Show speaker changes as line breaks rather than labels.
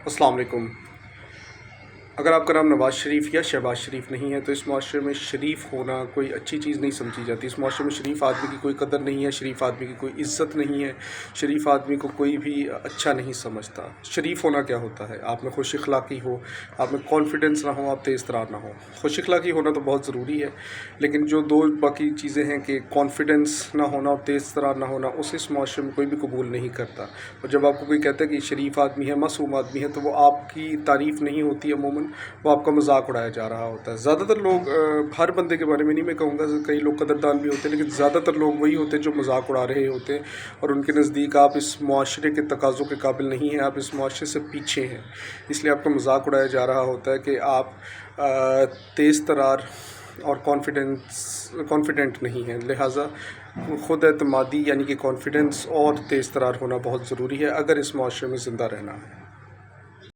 अस्सलाम वालेकुम। अगर आपका नाम नवाज़ शरीफ या शहबाज शरीफ नहीं है तो इस माशरे में शरीफ होना कोई अच्छी चीज़ नहीं समझी जाती। इस माशरे में शरीफ आदमी की कोई कदर नहीं है, शरीफ आदमी की कोई इज़्ज़त नहीं है, शरीफ आदमी को कोई भी अच्छा नहीं समझता। शरीफ होना क्या होता है? आप में खुश अखलाक़ी हो, आप में कॉन्फिडेंस ना हो, आप तेज़ तरार ना हो। खुश अखलाक़ी होना तो बहुत ज़रूरी है, लेकिन जो दो बाकी चीज़ें हैं कि कॉन्फिडेंस ना होना और तेज़ तरार ना होना, उसे इस माशरे में कोई भी कबूल नहीं करता। और जब आपको कोई कहता है कि शरीफ आदमी है, मासूम आदमी है, तो वो आपकी तारीफ़ नहीं होती अमूमन, वो आपका मजाक उड़ाया जा रहा होता है। ज़्यादातर लोग हर बंदे के बारे में नहीं मैं कहूँगा, कई लोग कदरदान भी होते हैं, लेकिन ज़्यादातर लोग वही होते हैं जो मजाक उड़ा रहे होते हैं और उनके नज़दीक आप इस मुआशरे के तकाज़ों के काबिल नहीं हैं, आप इस मुआशरे से पीछे हैं। इसलिए आपका मजाक उड़ाया जा रहा होता है कि आप तेज़ तरार और कॉन्फिडेंट नहीं हैं। लिहाजा ख़ुद एतमादी यानी कि कॉन्फिडेंस और तेज़ तरार होना बहुत ज़रूरी है अगर इस मुआशरे में ज़िंदा रहना है।